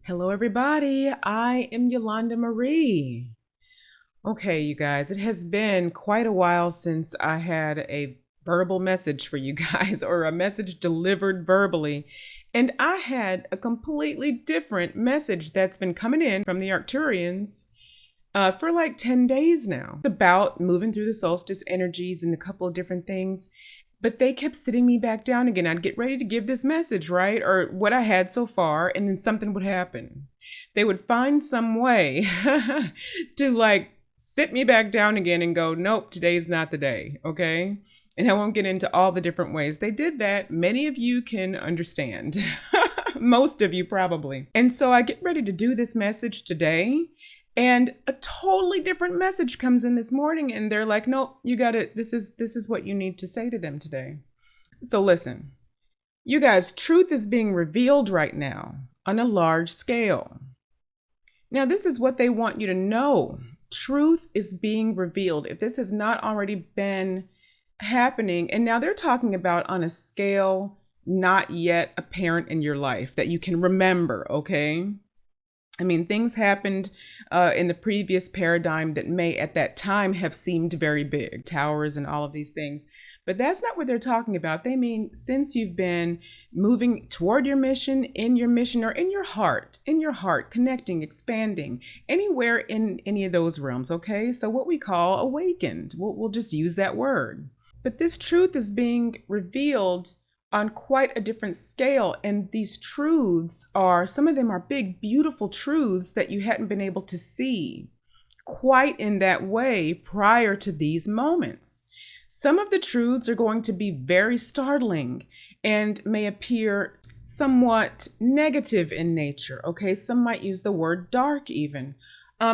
Hello, everybody. I am Yolanda Marie. Okay, you guys, it has been quite a while since I had a verbal message for you guys or a message delivered verbally. And I had a completely different message that's been coming in from the Arcturians for like 10 days now. It's about moving through the solstice energies and a couple of different things. But they kept sitting me back down again. I'd get ready to give this message, right? Or what I had so far, and then something would happen. They would find some way to like sit me back down again and go, nope, today's not the day, okay? And I won't get into all the different ways they did that. Many of you can understand. Most of you probably. And so I get ready to do this message today. And a totally different message comes in this morning and they're like, nope, you got it. This is what you need to say to them today. So listen, you guys, truth is being revealed right now on a large scale. Now, this is what they want you to know. Truth is being revealed. If this has not already been happening, and now they're talking about on a scale not yet apparent in your life that you can remember, okay? I mean, things happened in the previous paradigm that may at that time have seemed very big, towers and all of these things. But that's not what they're talking about. They mean since you've been moving toward your mission, or in your heart, connecting, expanding, anywhere in any of those realms, okay? So what we call awakened, we'll just use that word. But this truth is being revealed on quite a different scale. And these truths some of them are big, beautiful truths that you hadn't been able to see quite in that way prior to these moments. Some of the truths are going to be very startling and may appear somewhat negative in nature. Okay, some might use the word dark even.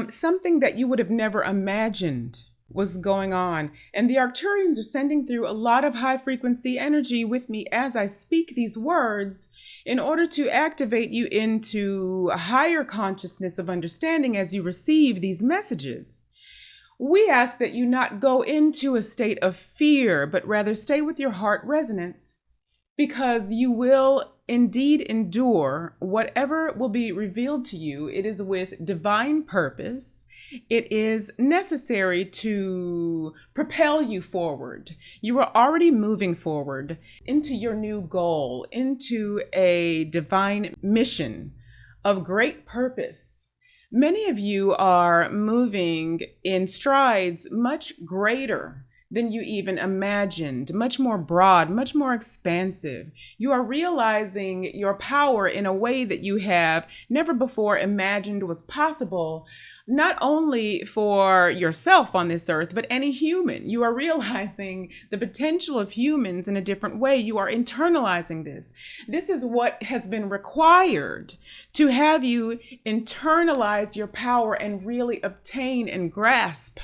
Something that you would have never imagined was going on. And the Arcturians are sending through a lot of high frequency energy with me as I speak these words in order to activate you into a higher consciousness of understanding as you receive these messages. We ask that you not go into a state of fear, but rather stay with your heart resonance, because you will indeed endure whatever will be revealed to you. It is with divine purpose. It is necessary to propel you forward. You are already moving forward into your new goal, into a divine mission of great purpose. Many of you are moving in strides much greater than you even imagined, much more broad, much more expansive. You are realizing your power in a way that you have never before imagined was possible, not only for yourself on this earth, but any human. You are realizing the potential of humans in a different way. You are internalizing this. This is what has been required to have you internalize your power and really obtain and grasp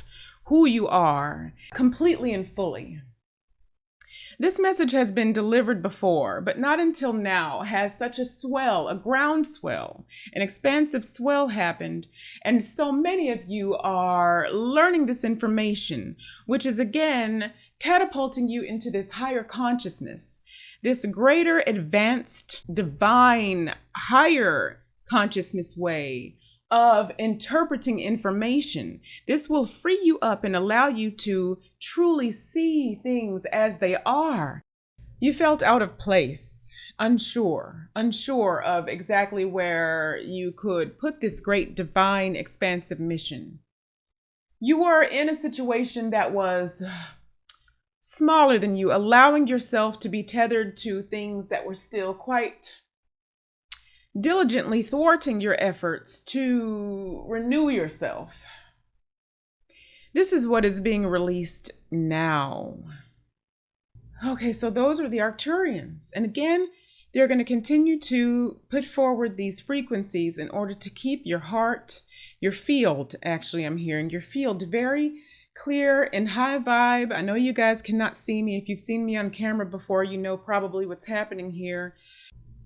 who you are completely and fully. This message has been delivered before, but not until now has such a swell, a groundswell, an expansive swell happened. And so many of you are learning this information, which is again catapulting you into this higher consciousness, this greater, advanced, divine, higher consciousness way of interpreting information. This will free you up and allow you to truly see things as they are. You felt out of place, unsure of exactly where you could put this great divine expansive mission. You were in a situation that was smaller than you, allowing yourself to be tethered to things that were still quite diligently thwarting your efforts to renew yourself. This is what is being released now. Okay, so those are the Arcturians. And again, they're going to continue to put forward these frequencies in order to keep your heart, your field, actually I'm hearing your field very clear and high vibe. I know you guys cannot see me. If you've seen me on camera before, you know probably what's happening here.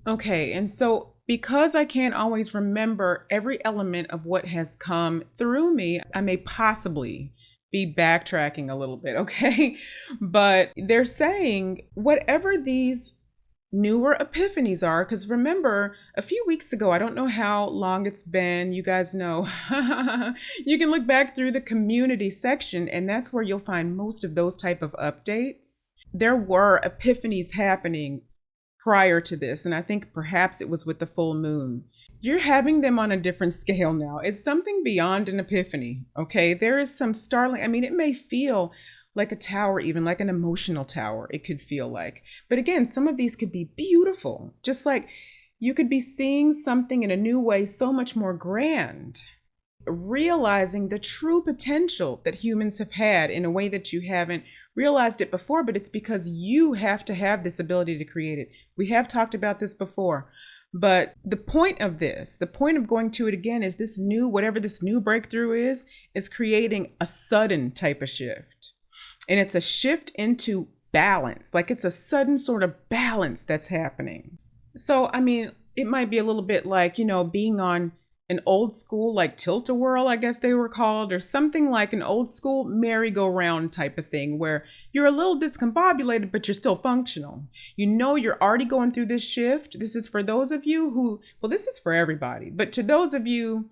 Okay, and so because I can't always remember every element of what has come through me, I may possibly be backtracking a little bit, okay? But they're saying whatever these newer epiphanies are. Because remember, a few weeks ago, I don't know how long it's been, you guys know, you can look back through the community section, and that's where you'll find most of those type of updates. There were epiphanies happening prior to this, and I think perhaps it was with the full moon. You're having them on a different scale now. It's something beyond an epiphany, okay? There is some startling, I mean, it may feel like a tower, even like an emotional tower, it could feel like. But again, some of these could be beautiful, just like you could be seeing something in a new way, so much more grand, realizing the true potential that humans have had in a way that you haven't realized it before, but it's because you have to have this ability to create it. We have talked about this before, but the point of this, the point of going to it again is this new, whatever this new breakthrough is creating a sudden type of shift. And it's a shift into balance, like it's a sudden sort of balance that's happening. So, I mean, it might be a little bit like, you know, being on an old school, like tilt-a-whirl, I guess they were called, or something like an old school merry-go-round type of thing where you're a little discombobulated, but you're still functional. You know, you're already going through this shift. This is for those of you who, well, this is for everybody, but to those of you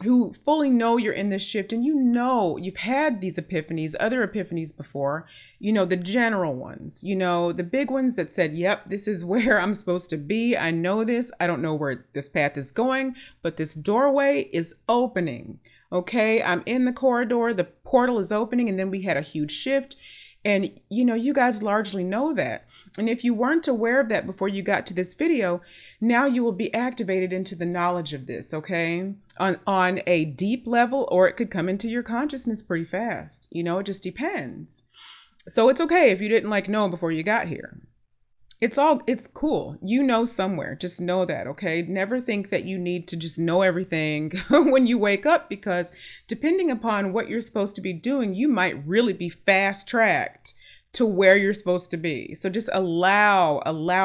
who fully know you're in this shift and you know you've had these epiphanies, other epiphanies before, you know, the general ones, you know, the big ones that said, yep, this is where I'm supposed to be. I know this. I don't know where this path is going, but this doorway is opening. Okay, I'm in the corridor, the portal is opening, and then we had a huge shift. And, you know, you guys largely know that. And if you weren't aware of that before you got to this video, now you will be activated into the knowledge of this, okay? On a deep level, or it could come into your consciousness pretty fast. You know, it just depends. So it's okay if you didn't like know before you got here. It's cool. You know somewhere. Just know that, okay? Never think that you need to just know everything when you wake up, because depending upon what you're supposed to be doing, you might really be fast-tracked to where you're supposed to be. So just allow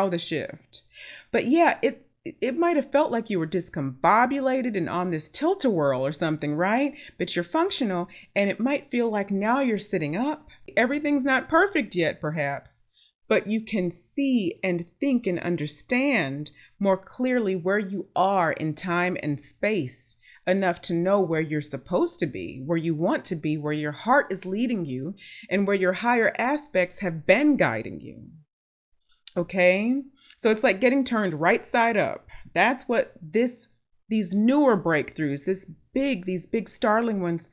the shift. But yeah, it might have felt like you were discombobulated and on this tilt-a-whirl or something, right? But you're functional, and it might feel like now you're sitting up. Everything's not perfect yet, perhaps, but you can see and think and understand more clearly where you are in time and space, enough to know where you're supposed to be, where you want to be, where your heart is leading you, and where your higher aspects have been guiding you. Okay? So it's like getting turned right side up. That's what these newer breakthroughs, these big startling ones,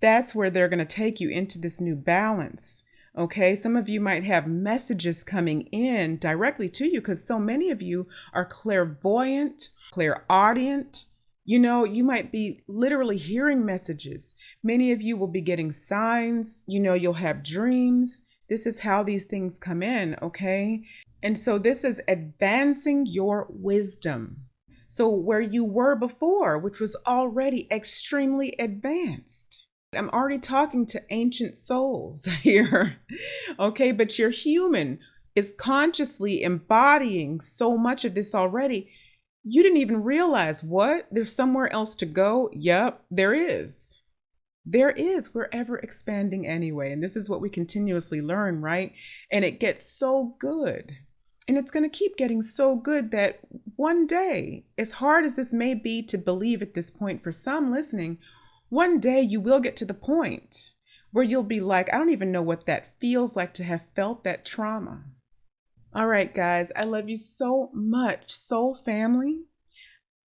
that's where they're going to take you into this new balance. Okay, some of you might have messages coming in directly to you because so many of you are clairvoyant, clairaudient. You know, you might be literally hearing messages. Many of you will be getting signs. You know, you'll have dreams. This is how these things come in, okay? And so this is advancing your wisdom. So where you were before, which was already extremely advanced. I'm already talking to ancient souls here, okay? But your human is consciously embodying so much of this already. You didn't even realize what? There's somewhere else to go? Yep, there is. There is. We're ever expanding anyway. And this is what we continuously learn, right? And it gets so good. And it's going to keep getting so good that one day, as hard as this may be to believe at this point for some listening, one day you will get to the point where you'll be like, I don't even know what that feels like to have felt that trauma. All right, guys, I love you so much, soul family.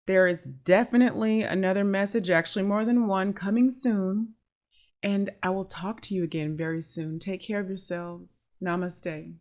There is definitely another message, actually more than one, coming soon. And I will talk to you again very soon. Take care of yourselves. Namaste.